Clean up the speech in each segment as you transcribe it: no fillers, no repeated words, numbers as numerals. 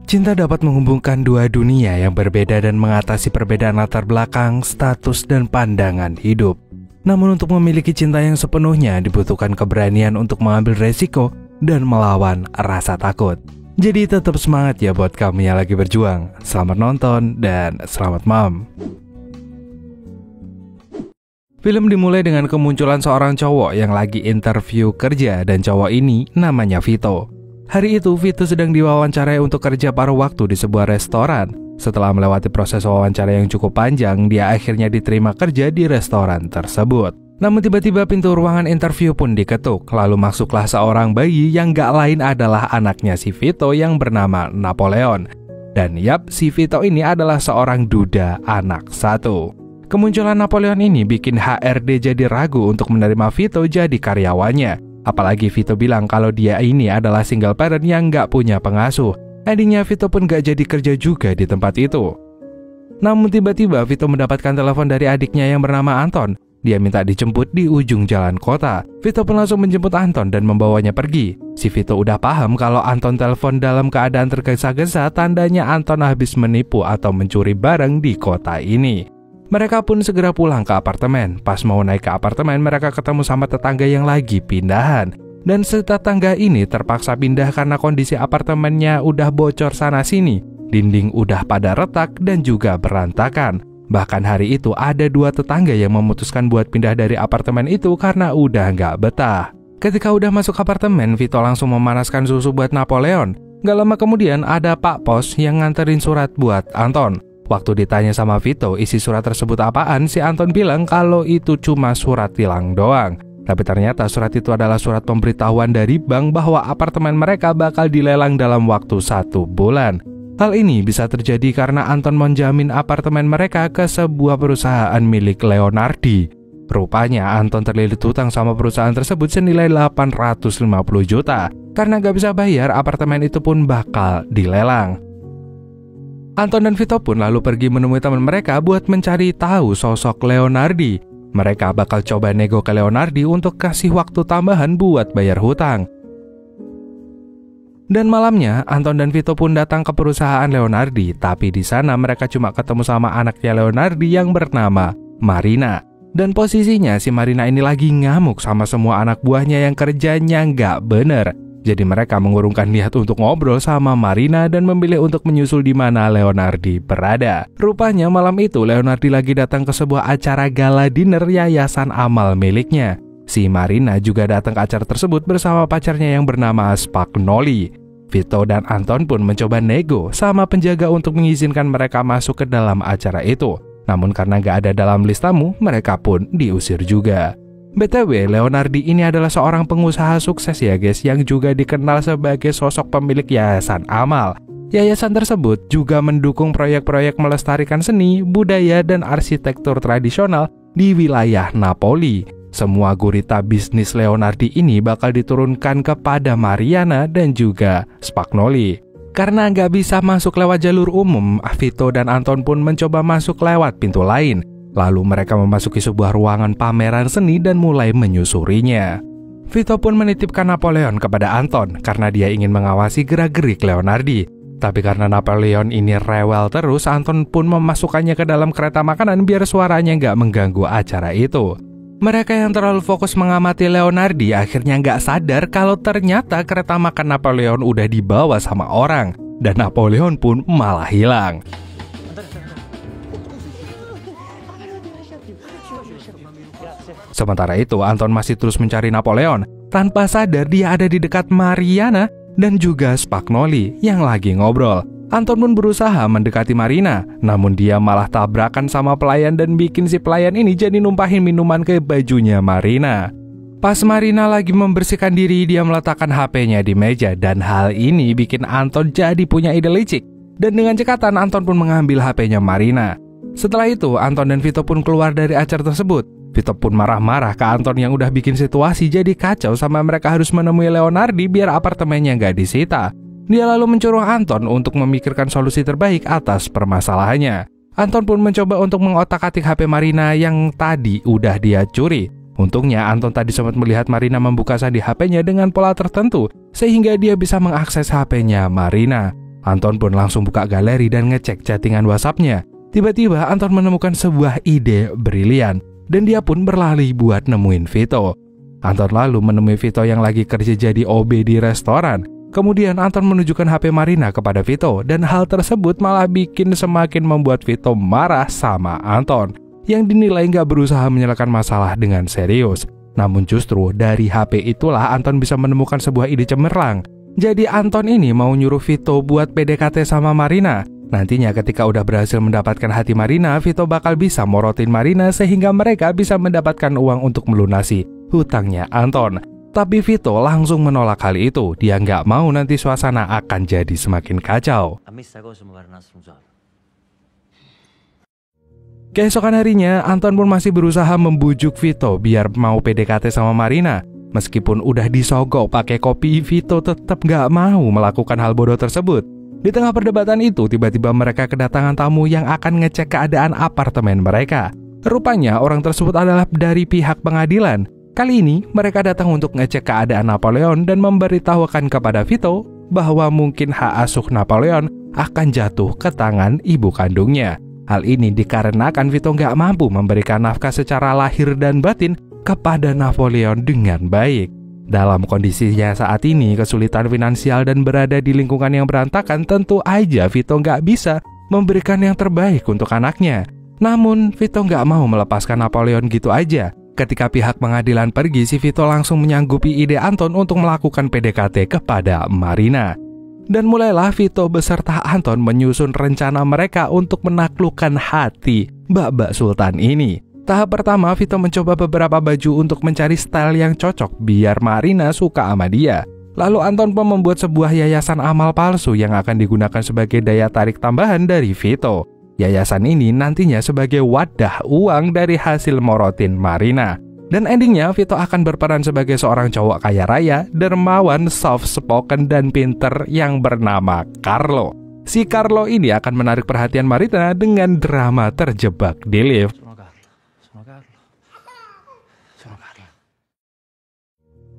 Cinta dapat menghubungkan dua dunia yang berbeda dan mengatasi perbedaan latar belakang, status, dan pandangan hidup. Namun untuk memiliki cinta yang sepenuhnya dibutuhkan keberanian untuk mengambil resiko dan melawan rasa takut. Jadi tetap semangat ya buat kamu yang lagi berjuang. Selamat nonton dan selamat malam. Film dimulai dengan kemunculan seorang cowok yang lagi interview kerja dan cowok ini namanya Vito. Hari itu Vito sedang diwawancarai untuk kerja paruh waktu di sebuah restoran. Setelah melewati proses wawancara yang cukup panjang, dia akhirnya diterima kerja di restoran tersebut. Namun tiba-tiba pintu ruangan interview pun diketuk. Lalu masuklah seorang bayi yang gak lain adalah anaknya si Vito yang bernama Napoleon. Dan yap, si Vito ini adalah seorang duda anak satu. Kemunculan Napoleon ini bikin HRD jadi ragu untuk menerima Vito jadi karyawannya. Apalagi Vito bilang kalau dia ini adalah single parent yang gak punya pengasuh. Endingnya Vito pun gak jadi kerja juga di tempat itu. Namun tiba-tiba Vito mendapatkan telepon dari adiknya yang bernama Anton. Dia minta dijemput di ujung jalan kota. Vito pun langsung menjemput Anton dan membawanya pergi. Si Vito udah paham kalau Anton telepon dalam keadaan tergesa-gesa, tandanya Anton habis menipu atau mencuri barang di kota ini. Mereka pun segera pulang ke apartemen. Pas mau naik ke apartemen, mereka ketemu sama tetangga yang lagi pindahan. Dan si tetangga ini terpaksa pindah karena kondisi apartemennya udah bocor sana-sini. Dinding udah pada retak dan juga berantakan. Bahkan hari itu ada dua tetangga yang memutuskan buat pindah dari apartemen itu karena udah nggak betah. Ketika udah masuk apartemen, Vito langsung memanaskan susu buat Napoleon. Gak lama kemudian ada Pak Pos yang nganterin surat buat Anton. Waktu ditanya sama Vito isi surat tersebut apaan, si Anton bilang kalau itu cuma surat tilang doang. Tapi ternyata surat itu adalah surat pemberitahuan dari bank bahwa apartemen mereka bakal dilelang dalam waktu 1 bulan. Hal ini bisa terjadi karena Anton menjamin apartemen mereka ke sebuah perusahaan milik Leonardi. Rupanya Anton terlilit hutang sama perusahaan tersebut senilai 850 juta. Karena gak bisa bayar, apartemen itu pun bakal dilelang. Anton dan Vito pun lalu pergi menemui teman mereka buat mencari tahu sosok Leonardi. Mereka bakal coba nego ke Leonardi untuk kasih waktu tambahan buat bayar hutang. Dan malamnya, Anton dan Vito pun datang ke perusahaan Leonardi, tapi di sana mereka cuma ketemu sama anaknya Leonardi yang bernama Marina. Dan posisinya si Marina ini lagi ngamuk sama semua anak buahnya yang kerjanya nggak bener. Jadi mereka mengurungkan niat untuk ngobrol sama Marina dan memilih untuk menyusul di mana Leonardi berada. Rupanya malam itu Leonardi lagi datang ke sebuah acara gala dinner yayasan amal miliknya. Si Marina juga datang ke acara tersebut bersama pacarnya yang bernama Spagnoli. Vito dan Anton pun mencoba nego sama penjaga untuk mengizinkan mereka masuk ke dalam acara itu. Namun karena gak ada dalam list tamu, mereka pun diusir juga. BTW, Leonardi ini adalah seorang pengusaha sukses ya guys, yang juga dikenal sebagai sosok pemilik yayasan amal. Yayasan tersebut juga mendukung proyek-proyek melestarikan seni, budaya, dan arsitektur tradisional di wilayah Napoli. Semua gurita bisnis Leonardi ini bakal diturunkan kepada Mariana dan juga Spagnoli. Karena nggak bisa masuk lewat jalur umum, Vito dan Anton pun mencoba masuk lewat pintu lain. Lalu mereka memasuki sebuah ruangan pameran seni dan mulai menyusurinya. Vito pun menitipkan Napoleon kepada Anton karena dia ingin mengawasi gerak-gerik Leonardi. Tapi karena Napoleon ini rewel terus, Anton pun memasukkannya ke dalam kereta makanan biar suaranya nggak mengganggu acara itu. Mereka yang terlalu fokus mengamati Leonardi akhirnya nggak sadar kalau ternyata kereta makan Napoleon udah dibawa sama orang. Dan Napoleon pun malah hilang. Sementara itu, Anton masih terus mencari Napoleon. Tanpa sadar dia ada di dekat Mariana dan juga Spagnoli yang lagi ngobrol. Anton pun berusaha mendekati Marina, namun dia malah tabrakan sama pelayan dan bikin si pelayan ini jadi numpahin minuman ke bajunya Marina. Pas Marina lagi membersihkan diri, dia meletakkan HP-nya di meja dan hal ini bikin Anton jadi punya ide licik. Dan dengan cekatan, Anton pun mengambil HP-nya Marina. Setelah itu, Anton dan Vito pun keluar dari acara tersebut. Vito pun marah-marah ke Anton yang udah bikin situasi jadi kacau sama mereka harus menemui Leonardi biar apartemennya nggak disita. Dia lalu menyuruh Anton untuk memikirkan solusi terbaik atas permasalahannya. Anton pun mencoba untuk mengotak-atik HP Marina yang tadi udah dia curi. Untungnya Anton tadi sempat melihat Marina membuka sandi HP-nya dengan pola tertentu sehingga dia bisa mengakses HP-nya Marina. Anton pun langsung buka galeri dan ngecek chattingan WhatsApp-nya. Tiba-tiba Anton menemukan sebuah ide brilian dan dia pun berlari buat nemuin Vito. Anton lalu menemui Vito yang lagi kerja jadi OB di restoran. Kemudian Anton menunjukkan HP Marina kepada Vito dan hal tersebut malah bikin semakin membuat Vito marah sama Anton yang dinilai nggak berusaha menyelesaikan masalah dengan serius. Namun justru dari HP itulah Anton bisa menemukan sebuah ide cemerlang. Jadi Anton ini mau nyuruh Vito buat PDKT sama Marina. Nantinya ketika udah berhasil mendapatkan hati Marina, Vito bakal bisa morotin Marina sehingga mereka bisa mendapatkan uang untuk melunasi hutangnya Anton. Tapi Vito langsung menolak hal itu. Dia nggak mau nanti suasana akan jadi semakin kacau. Keesokan harinya, Anton pun masih berusaha membujuk Vito biar mau PDKT sama Marina. Meskipun udah disogok pakai kopi, Vito tetap nggak mau melakukan hal bodoh tersebut. Di tengah perdebatan itu, tiba-tiba mereka kedatangan tamu yang akan ngecek keadaan apartemen mereka. Rupanya orang tersebut adalah dari pihak pengadilan. Kali ini mereka datang untuk ngecek keadaan Napoleon dan memberitahukan kepada Vito bahwa mungkin hak asuh Napoleon akan jatuh ke tangan ibu kandungnya. Hal ini dikarenakan Vito nggak mampu memberikan nafkah secara lahir dan batin kepada Napoleon dengan baik. Dalam kondisinya saat ini, kesulitan finansial dan berada di lingkungan yang berantakan, tentu aja Vito nggak bisa memberikan yang terbaik untuk anaknya. Namun, Vito nggak mau melepaskan Napoleon gitu aja. Ketika pihak pengadilan pergi, si Vito langsung menyanggupi ide Anton untuk melakukan PDKT kepada Marina. Dan mulailah Vito beserta Anton menyusun rencana mereka untuk menaklukkan hati Mbak Sultan ini. Tahap pertama, Vito mencoba beberapa baju untuk mencari style yang cocok biar Marina suka sama dia. Lalu Anton pun membuat sebuah yayasan amal palsu yang akan digunakan sebagai daya tarik tambahan dari Vito. Yayasan ini nantinya sebagai wadah uang dari hasil morotin Marina. Dan endingnya Vito akan berperan sebagai seorang cowok kaya raya, dermawan, soft spoken, dan pinter yang bernama Carlo. Si Carlo ini akan menarik perhatian Marina dengan drama terjebak di lift.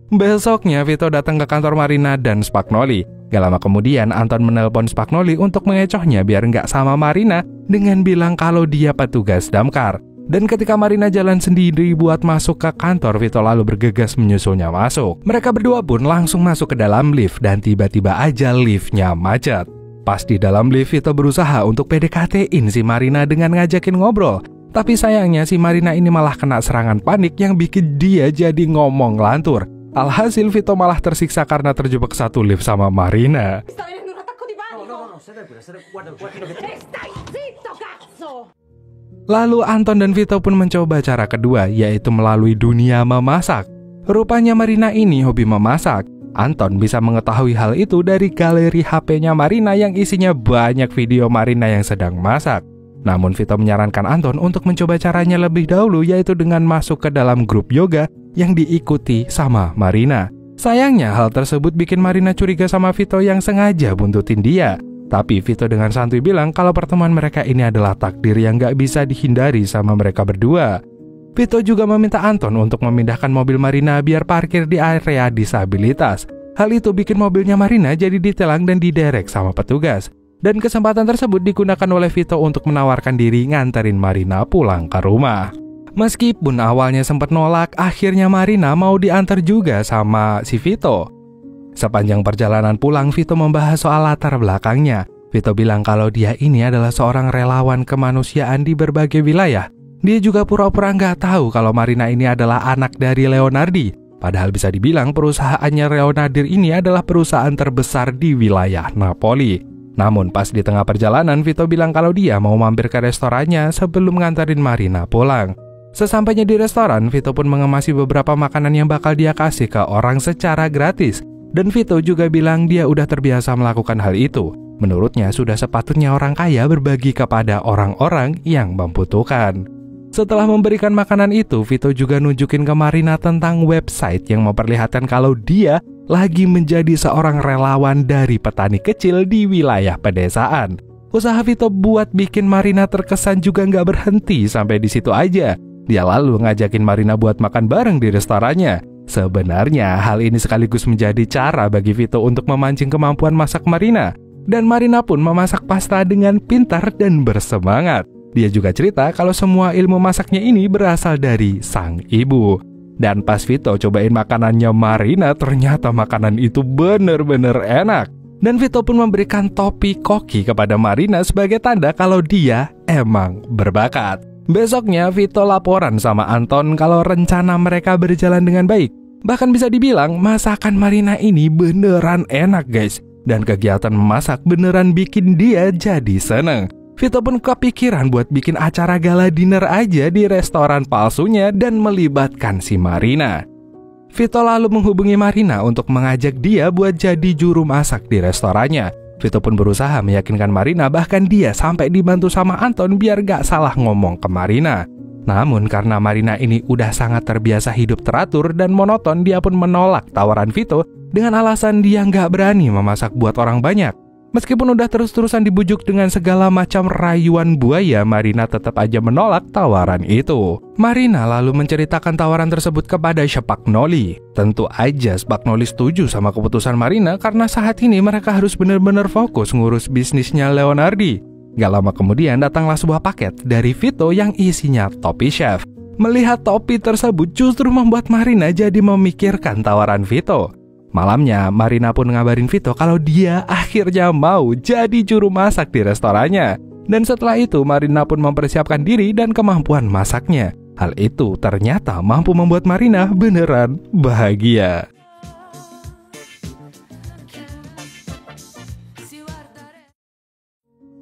Besoknya Vito datang ke kantor Marina dan Spagnoli. Gak lama kemudian Anton menelpon Spagnoli untuk mengecohnya biar nggak sama Marina dengan bilang kalau dia petugas damkar. Dan ketika Marina jalan sendiri buat masuk ke kantor, Vito lalu bergegas menyusulnya masuk. Mereka berdua pun langsung masuk ke dalam lift dan tiba-tiba aja liftnya macet. Pas di dalam lift, Vito berusaha untuk PDKT-in si Marina dengan ngajakin ngobrol. Tapi sayangnya si Marina ini malah kena serangan panik yang bikin dia jadi ngomong lantur. Alhasil Vito malah tersiksa karena terjebak satu lift sama Marina. Lalu Anton dan Vito pun mencoba cara kedua, yaitu melalui dunia memasak. Rupanya Marina ini hobi memasak. Anton bisa mengetahui hal itu dari galeri HP-nya Marina yang isinya banyak video Marina yang sedang masak. Namun Vito menyarankan Anton untuk mencoba caranya lebih dahulu, yaitu dengan masuk ke dalam grup yoga yang diikuti sama Marina. Sayangnya hal tersebut bikin Marina curiga sama Vito yang sengaja buntutin dia. Tapi Vito dengan santuy bilang kalau pertemuan mereka ini adalah takdir yang gak bisa dihindari sama mereka berdua. Vito juga meminta Anton untuk memindahkan mobil Marina biar parkir di area disabilitas. Hal itu bikin mobilnya Marina jadi ditilang dan diderek sama petugas. Dan kesempatan tersebut digunakan oleh Vito untuk menawarkan diri nganterin Marina pulang ke rumah. Meskipun awalnya sempat nolak, akhirnya Marina mau diantar juga sama si Vito. Sepanjang perjalanan pulang, Vito membahas soal latar belakangnya. Vito bilang kalau dia ini adalah seorang relawan kemanusiaan di berbagai wilayah. Dia juga pura-pura nggak tahu kalau Marina ini adalah anak dari Leonardi. Padahal bisa dibilang perusahaannya Leonardi ini adalah perusahaan terbesar di wilayah Napoli. Namun pas di tengah perjalanan, Vito bilang kalau dia mau mampir ke restorannya sebelum nganterin Marina pulang. Sesampainya di restoran, Vito pun mengemasi beberapa makanan yang bakal dia kasih ke orang secara gratis. Dan Vito juga bilang dia udah terbiasa melakukan hal itu. Menurutnya sudah sepatutnya orang kaya berbagi kepada orang-orang yang membutuhkan. Setelah memberikan makanan itu, Vito juga nunjukin ke Marina tentang website yang memperlihatkan kalau dia lagi menjadi seorang relawan dari petani kecil di wilayah pedesaan. Usaha Vito buat bikin Marina terkesan juga nggak berhenti sampai di situ aja. Dia lalu ngajakin Marina buat makan bareng di restorannya. Sebenarnya hal ini sekaligus menjadi cara bagi Vito untuk memancing kemampuan masak Marina. Dan Marina pun memasak pasta dengan pintar dan bersemangat. Dia juga cerita kalau semua ilmu masaknya ini berasal dari sang ibu. Dan pas Vito cobain makanannya Marina, ternyata makanan itu bener-bener enak. Dan Vito pun memberikan topi koki kepada Marina sebagai tanda kalau dia emang berbakat. Besoknya Vito laporan sama Anton kalau rencana mereka berjalan dengan baik. Bahkan bisa dibilang masakan Marina ini beneran enak guys. Dan kegiatan memasak beneran bikin dia jadi seneng. Vito pun kepikiran buat bikin acara gala dinner aja di restoran palsunya dan melibatkan si Marina. Vito lalu menghubungi Marina untuk mengajak dia buat jadi juru masak di restorannya. Vito pun berusaha meyakinkan Marina, bahkan dia sampai dibantu sama Anton biar gak salah ngomong ke Marina. Namun karena Marina ini udah sangat terbiasa hidup teratur dan monoton, dia pun menolak tawaran Vito dengan alasan dia gak berani memasak buat orang banyak. Meskipun udah terus-terusan dibujuk dengan segala macam rayuan buaya, Marina tetap aja menolak tawaran itu. Marina lalu menceritakan tawaran tersebut kepada Spagnoli. Tentu aja Spagnoli setuju sama keputusan Marina karena saat ini mereka harus benar-benar fokus ngurus bisnisnya Leonardi. Gak lama kemudian datanglah sebuah paket dari Vito yang isinya topi chef. Melihat topi tersebut justru membuat Marina jadi memikirkan tawaran Vito. Malamnya, Marina pun ngabarin Vito kalau dia akhirnya mau jadi juru masak di restorannya. Dan setelah itu, Marina pun mempersiapkan diri dan kemampuan masaknya. Hal itu ternyata mampu membuat Marina beneran bahagia.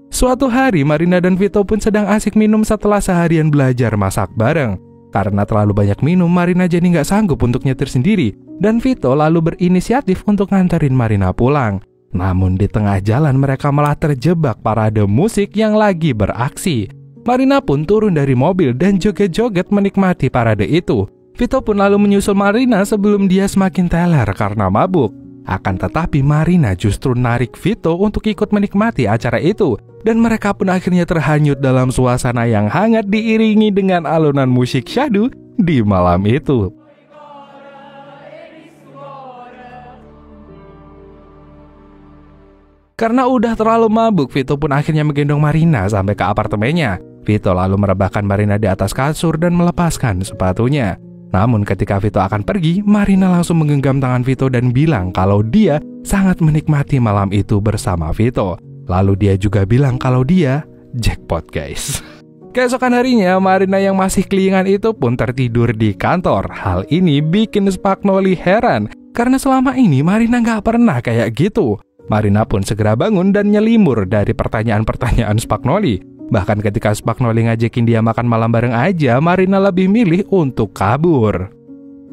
Suatu hari, Marina dan Vito pun sedang asik minum setelah seharian belajar masak bareng. Karena terlalu banyak minum, Marina jadi nggak sanggup untuk nyetir sendiri. Dan Vito lalu berinisiatif untuk nganterin Marina pulang. Namun di tengah jalan mereka malah terjebak parade musik yang lagi beraksi. Marina pun turun dari mobil dan joget-joget menikmati parade itu. Vito pun lalu menyusul Marina sebelum dia semakin teler karena mabuk. Akan tetapi Marina justru narik Vito untuk ikut menikmati acara itu. Dan mereka pun akhirnya terhanyut dalam suasana yang hangat diiringi dengan alunan musik syahdu di malam itu. Karena udah terlalu mabuk, Vito pun akhirnya menggendong Marina sampai ke apartemennya. Vito lalu merebahkan Marina di atas kasur dan melepaskan sepatunya. Namun ketika Vito akan pergi, Marina langsung menggenggam tangan Vito dan bilang kalau dia sangat menikmati malam itu bersama Vito. Lalu dia juga bilang kalau dia jackpot guys. Keesokan harinya, Marina yang masih kelingan itu pun tertidur di kantor. Hal ini bikin Spagnoli heran, karena selama ini Marina gak pernah kayak gitu. Marina pun segera bangun dan nyelimur dari pertanyaan-pertanyaan Spagnoli. Bahkan ketika Spagnoli ngajakin dia makan malam bareng aja, Marina lebih milih untuk kabur.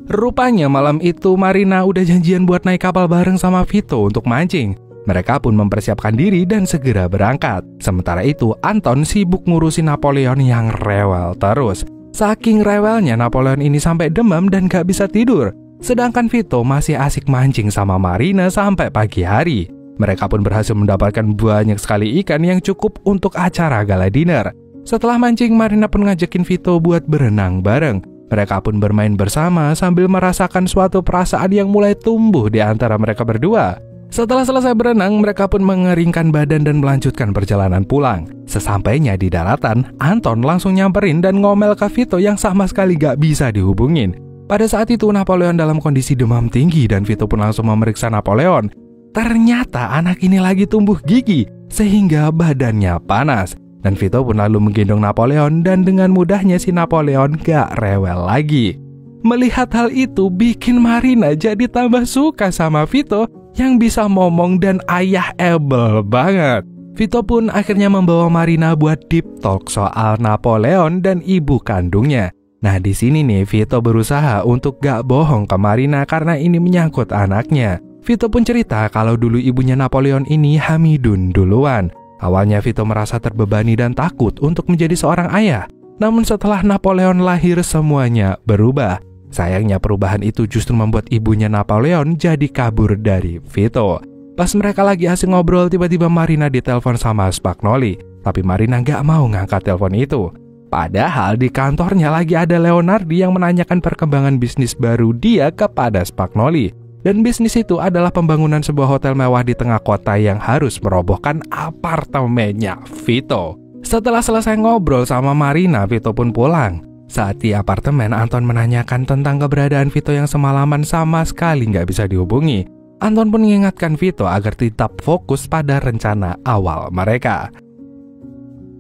Rupanya malam itu Marina udah janjian buat naik kapal bareng sama Vito untuk mancing. Mereka pun mempersiapkan diri dan segera berangkat. Sementara itu, Anton sibuk ngurusin Napoleon yang rewel terus. Saking rewelnya, Napoleon ini sampai demam dan gak bisa tidur. Sedangkan Vito masih asik mancing sama Marina sampai pagi hari. Mereka pun berhasil mendapatkan banyak sekali ikan yang cukup untuk acara gala dinner. Setelah mancing, Marina pun ngajakin Vito buat berenang bareng. Mereka pun bermain bersama sambil merasakan suatu perasaan yang mulai tumbuh di antara mereka berdua. Setelah selesai berenang, mereka pun mengeringkan badan dan melanjutkan perjalanan pulang. Sesampainya di daratan, Anton langsung nyamperin dan ngomel ke Vito yang sama sekali gak bisa dihubungin. Pada saat itu, Napoleon dalam kondisi demam tinggi dan Vito pun langsung memeriksa Napoleon. Ternyata anak ini lagi tumbuh gigi, sehingga badannya panas. Dan Vito pun lalu menggendong Napoleon dan dengan mudahnya si Napoleon gak rewel lagi. Melihat hal itu bikin Marina jadi tambah suka sama Vito yang bisa ngomong dan ayah able banget. Vito pun akhirnya membawa Marina buat deep talk soal Napoleon dan ibu kandungnya. Nah di sini nih Vito berusaha untuk gak bohong ke Marina karena ini menyangkut anaknya. Vito pun cerita kalau dulu ibunya Napoleon ini Hamidun duluan. Awalnya Vito merasa terbebani dan takut untuk menjadi seorang ayah. Namun setelah Napoleon lahir semuanya berubah. Sayangnya perubahan itu justru membuat ibunya Napoleon jadi kabur dari Vito. Pas mereka lagi asik ngobrol, tiba-tiba Marina ditelepon sama Spagnoli. Tapi Marina gak mau ngangkat telepon itu. Padahal di kantornya lagi ada Leonardi yang menanyakan perkembangan bisnis baru dia kepada Spagnoli. Dan bisnis itu adalah pembangunan sebuah hotel mewah di tengah kota yang harus merobohkan apartemennya Vito. Setelah selesai ngobrol sama Marina, Vito pun pulang. Saat di apartemen, Anton menanyakan tentang keberadaan Vito yang semalaman sama sekali nggak bisa dihubungi. Anton pun mengingatkan Vito agar tetap fokus pada rencana awal mereka.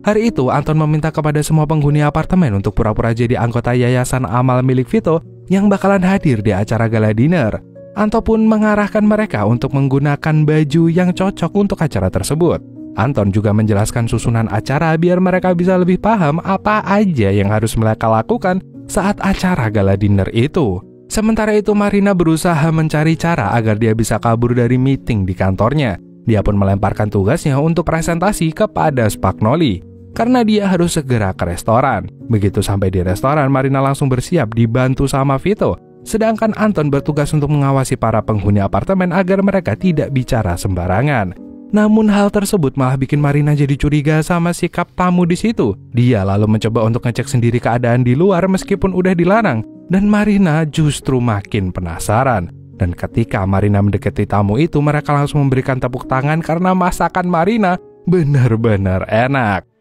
Hari itu, Anton meminta kepada semua penghuni apartemen untuk pura-pura jadi anggota yayasan amal milik Vito yang bakalan hadir di acara gala dinner. Anton pun mengarahkan mereka untuk menggunakan baju yang cocok untuk acara tersebut. Anton juga menjelaskan susunan acara biar mereka bisa lebih paham apa aja yang harus mereka lakukan saat acara gala dinner itu. Sementara itu, Marina berusaha mencari cara agar dia bisa kabur dari meeting di kantornya. Dia pun melemparkan tugasnya untuk presentasi kepada Spagnoli karena dia harus segera ke restoran. Begitu sampai di restoran, Marina langsung bersiap dibantu sama Vito. Sedangkan Anton bertugas untuk mengawasi para penghuni apartemen agar mereka tidak bicara sembarangan. Namun hal tersebut malah bikin Marina jadi curiga sama sikap tamu di situ. Dia lalu mencoba untuk ngecek sendiri keadaan di luar meskipun udah dilarang. Dan Marina justru makin penasaran. Dan ketika Marina mendekati tamu itu, mereka langsung memberikan tepuk tangan karena masakan Marina benar-benar enak.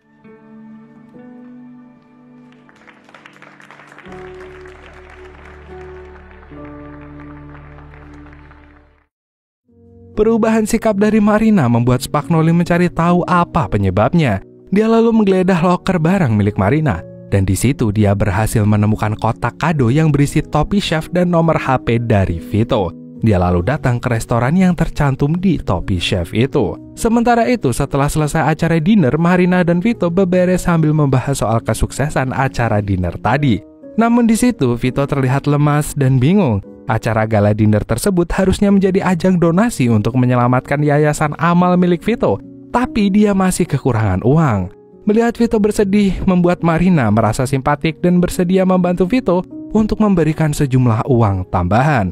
Perubahan sikap dari Marina membuat Spagnoli mencari tahu apa penyebabnya. Dia lalu menggeledah loker barang milik Marina. Dan di situ dia berhasil menemukan kotak kado yang berisi topi chef dan nomor HP dari Vito. Dia lalu datang ke restoran yang tercantum di topi chef itu. Sementara itu, setelah selesai acara dinner, Marina dan Vito beberes sambil membahas soal kesuksesan acara dinner tadi. Namun di situ, Vito terlihat lemas dan bingung. Acara gala dinner tersebut harusnya menjadi ajang donasi untuk menyelamatkan yayasan amal milik Vito, tapi dia masih kekurangan uang. Melihat Vito bersedih membuat Marina merasa simpatik dan bersedia membantu Vito untuk memberikan sejumlah uang tambahan.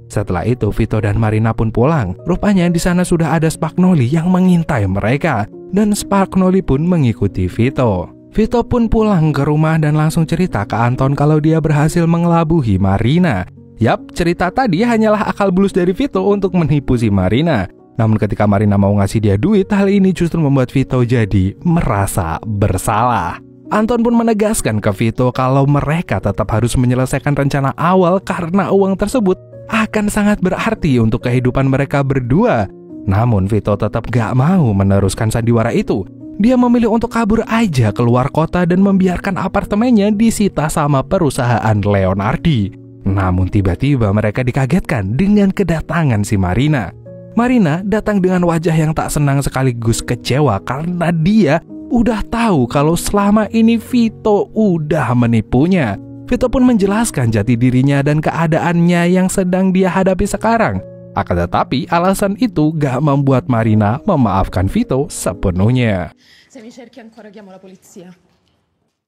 Setelah itu, Vito dan Marina pun pulang. Rupanya di sana sudah ada Spagnoli yang mengintai mereka, dan Spagnoli pun mengikuti Vito. Vito pun pulang ke rumah dan langsung cerita ke Anton kalau dia berhasil mengelabuhi Marina. Yap, cerita tadi hanyalah akal bulus dari Vito untuk menipu si Marina. Namun ketika Marina mau ngasih dia duit, hal ini justru membuat Vito jadi merasa bersalah. Anton pun menegaskan ke Vito kalau mereka tetap harus menyelesaikan rencana awal karena uang tersebut akan sangat berarti untuk kehidupan mereka berdua. Namun Vito tetap gak mau meneruskan sandiwara itu. Dia memilih untuk kabur aja keluar kota dan membiarkan apartemennya disita sama perusahaan Leonardi. Namun tiba-tiba mereka dikagetkan dengan kedatangan si Marina. Marina datang dengan wajah yang tak senang sekaligus kecewa karena dia udah tahu kalau selama ini Vito udah menipunya. Vito pun menjelaskan jati dirinya dan keadaannya yang sedang dia hadapi sekarang. Akan tetapi alasan itu gak membuat Marina memaafkan Vito sepenuhnya.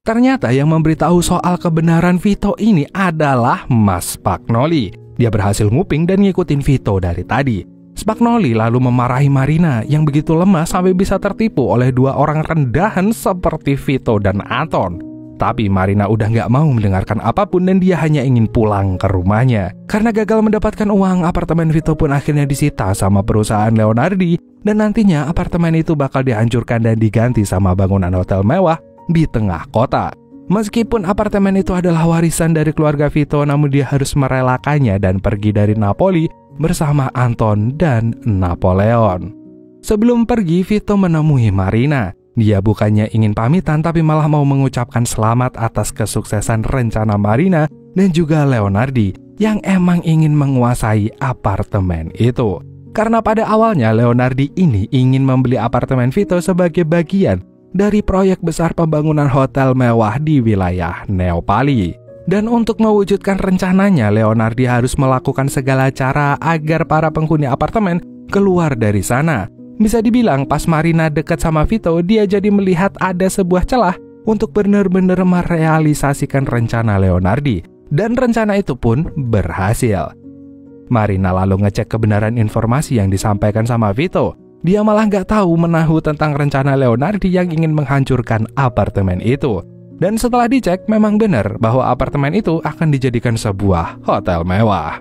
Ternyata yang memberitahu soal kebenaran Vito ini adalah Mas Spagnoli. Dia berhasil nguping dan ngikutin Vito dari tadi. Spagnoli lalu memarahi Marina yang begitu lemah sampai bisa tertipu oleh dua orang rendahan seperti Vito dan Anton. Tapi Marina udah gak mau mendengarkan apapun dan dia hanya ingin pulang ke rumahnya. Karena gagal mendapatkan uang, apartemen Vito pun akhirnya disita sama perusahaan Leonardi. Dan nantinya apartemen itu bakal dihancurkan dan diganti sama bangunan hotel mewah di tengah kota. Meskipun apartemen itu adalah warisan dari keluarga Vito, namun dia harus merelakannya dan pergi dari Napoli bersama Anton dan Napoleon. Sebelum pergi, Vito menemui Marina. Dia bukannya ingin pamitan, tapi malah mau mengucapkan selamat atas kesuksesan rencana Marina dan juga Leonardi yang emang ingin menguasai apartemen itu. Karena pada awalnya Leonardi ini ingin membeli apartemen Vito sebagai bagian dari proyek besar pembangunan hotel mewah di wilayah Neopali. Dan untuk mewujudkan rencananya, Leonardi harus melakukan segala cara agar para penghuni apartemen keluar dari sana. Bisa dibilang pas Marina dekat sama Vito, dia jadi melihat ada sebuah celah untuk benar-benar merealisasikan rencana Leonardi. Dan rencana itu pun berhasil. Marina lalu ngecek kebenaran informasi yang disampaikan sama Vito. Dia malah gak tahu menahu tentang rencana Leonardi yang ingin menghancurkan apartemen itu. Dan setelah dicek, memang benar bahwa apartemen itu akan dijadikan sebuah hotel mewah.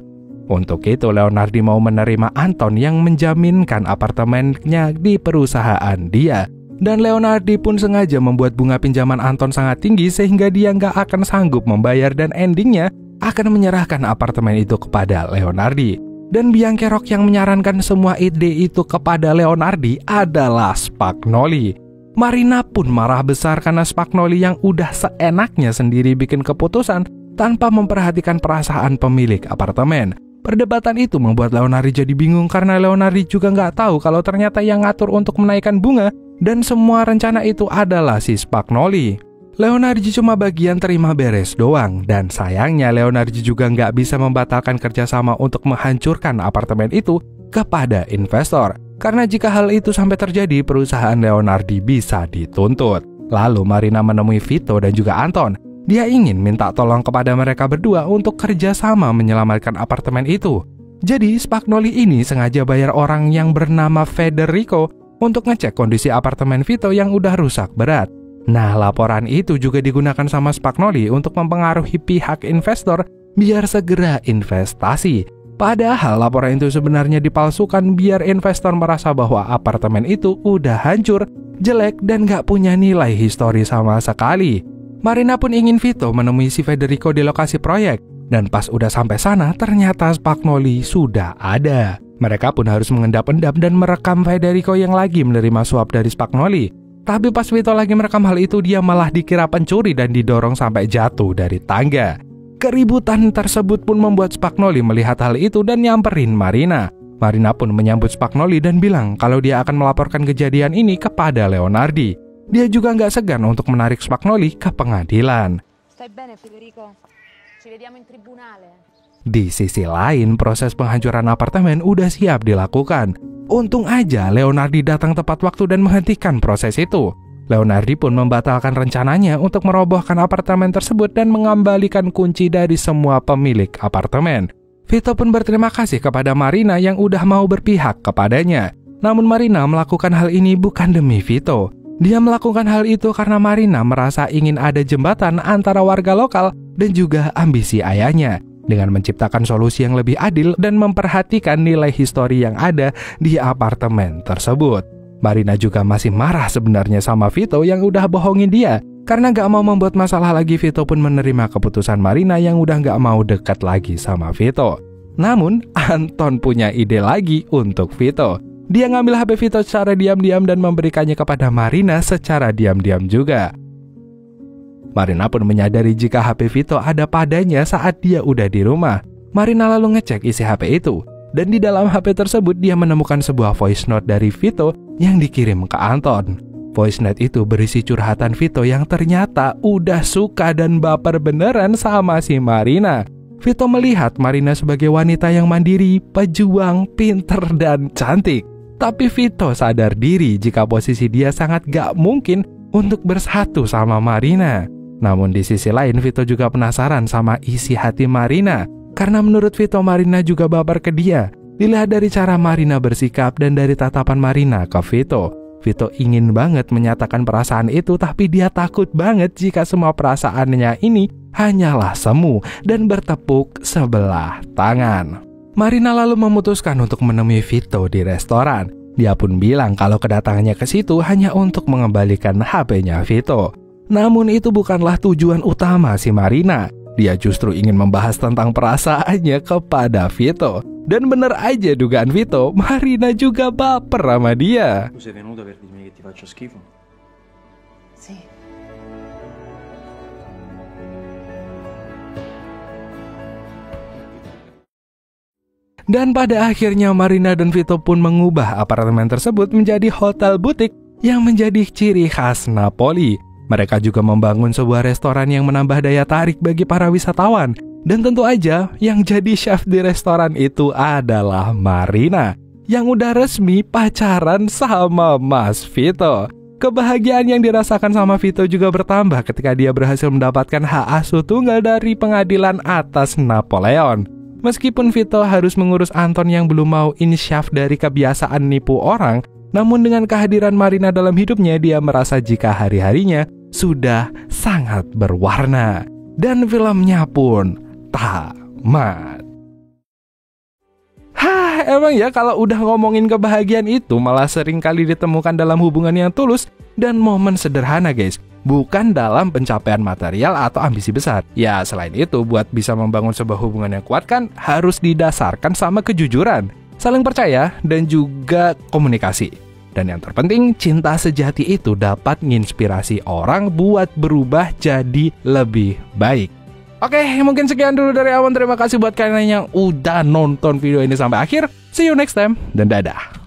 Untuk itu Leonardi mau menerima Anton yang menjaminkan apartemennya di perusahaan dia. Dan Leonardi pun sengaja membuat bunga pinjaman Anton sangat tinggi sehingga dia nggak akan sanggup membayar dan endingnya akan menyerahkan apartemen itu kepada Leonardi. Dan Biankerok yang menyarankan semua ide itu kepada Leonardi adalah Spagnoli. Marina pun marah besar karena Spagnoli yang udah seenaknya sendiri bikin keputusan tanpa memperhatikan perasaan pemilik apartemen. Perdebatan itu membuat Leonardi jadi bingung karena Leonardi juga nggak tahu kalau ternyata yang ngatur untuk menaikkan bunga dan semua rencana itu adalah si Spagnoli. Leonardi cuma bagian terima beres doang, dan sayangnya Leonardi juga nggak bisa membatalkan kerjasama untuk menghancurkan apartemen itu kepada investor. Karena jika hal itu sampai terjadi, perusahaan Leonardi bisa dituntut. Lalu Marina menemui Vito dan juga Anton. Dia ingin minta tolong kepada mereka berdua untuk kerjasama menyelamatkan apartemen itu. Jadi Spagnoli ini sengaja bayar orang yang bernama Federico untuk ngecek kondisi apartemen Vito yang udah rusak berat. Nah, laporan itu juga digunakan sama Spagnoli untuk mempengaruhi pihak investor biar segera investasi. Padahal laporan itu sebenarnya dipalsukan biar investor merasa bahwa apartemen itu udah hancur, jelek, dan gak punya nilai histori sama sekali. Marina pun ingin Vito menemui si Federico di lokasi proyek. Dan pas udah sampai sana, ternyata Spagnoli sudah ada. Mereka pun harus mengendap-endap dan merekam Federico yang lagi menerima suap dari Spagnoli. Tapi pas Vito lagi merekam hal itu, dia malah dikira pencuri dan didorong sampai jatuh dari tangga. Keributan tersebut pun membuat Spagnoli melihat hal itu dan nyamperin Marina. Marina pun menyambut Spagnoli dan bilang kalau dia akan melaporkan kejadian ini kepada Leonardi. Dia juga nggak segan untuk menarik Spagnoli ke pengadilan. Stai bene, Federico? Ci vediamo in tribunale. Di sisi lain, proses penghancuran apartemen udah siap dilakukan. Untung aja Leonardi datang tepat waktu dan menghentikan proses itu. Leonardi pun membatalkan rencananya untuk merobohkan apartemen tersebut dan mengembalikan kunci dari semua pemilik apartemen. Vito pun berterima kasih kepada Marina yang udah mau berpihak kepadanya. Namun Marina melakukan hal ini bukan demi Vito. Dia melakukan hal itu karena Marina merasa ingin ada jembatan antara warga lokal dan juga ambisi ayahnya, dengan menciptakan solusi yang lebih adil dan memperhatikan nilai histori yang ada di apartemen tersebut. Marina juga masih marah sebenarnya sama Vito yang udah bohongin dia. Karena gak mau membuat masalah lagi, Vito pun menerima keputusan Marina yang udah gak mau dekat lagi sama Vito. Namun, Anton punya ide lagi untuk Vito. Dia ngambil HP Vito secara diam-diam dan memberikannya kepada Marina secara diam-diam juga. Marina pun menyadari jika HP Vito ada padanya saat dia udah di rumah. Marina lalu ngecek isi HP itu. Dan di dalam HP tersebut dia menemukan sebuah voice note dari Vito yang dikirim ke Anton. Voice note itu berisi curhatan Vito yang ternyata udah suka dan baper beneran sama si Marina. Vito melihat Marina sebagai wanita yang mandiri, pejuang, pinter, dan cantik. Tapi Vito sadar diri jika posisi dia sangat gak mungkin untuk bersatu sama Marina. Namun di sisi lain Vito juga penasaran sama isi hati Marina. Karena menurut Vito Marina juga baper ke dia. Dilihat dari cara Marina bersikap dan dari tatapan Marina ke Vito. Vito ingin banget menyatakan perasaan itu, tapi dia takut banget jika semua perasaannya ini hanyalah semu dan bertepuk sebelah tangan. Marina lalu memutuskan untuk menemui Vito di restoran. Dia pun bilang kalau kedatangannya ke situ hanya untuk mengembalikan HP-nya Vito. Namun itu bukanlah tujuan utama si Marina. Dia justru ingin membahas tentang perasaannya kepada Vito. Dan bener aja dugaan Vito, Marina juga baper sama dia. Tu sei venuta per dirmi che ti faccio schifo? Sì. Dan pada akhirnya Marina dan Vito pun mengubah apartemen tersebut menjadi hotel butik yang menjadi ciri khas Napoli. Mereka juga membangun sebuah restoran yang menambah daya tarik bagi para wisatawan. Dan tentu aja yang jadi chef di restoran itu adalah Marina, yang udah resmi pacaran sama Mas Vito. Kebahagiaan yang dirasakan sama Vito juga bertambah ketika dia berhasil mendapatkan hak asuh tunggal dari pengadilan atas Napoleon. Meskipun Vito harus mengurus Anton yang belum mau insyaf dari kebiasaan nipu orang, namun dengan kehadiran Marina dalam hidupnya, dia merasa jika hari-harinya sudah sangat berwarna. Dan filmnya pun tamat. emang ya kalau udah ngomongin kebahagiaan itu malah sering kali ditemukan dalam hubungan yang tulus dan momen sederhana guys, bukan dalam pencapaian material atau ambisi besar. Ya selain itu, buat bisa membangun sebuah hubungan yang kuat kan harus didasarkan sama kejujuran, saling percaya, dan juga komunikasi. Dan yang terpenting, cinta sejati itu dapat menginspirasi orang buat berubah jadi lebih baik. Oke, mungkin sekian dulu dari Awan. Terima kasih buat kalian yang udah nonton video ini sampai akhir. See you next time, dan dadah.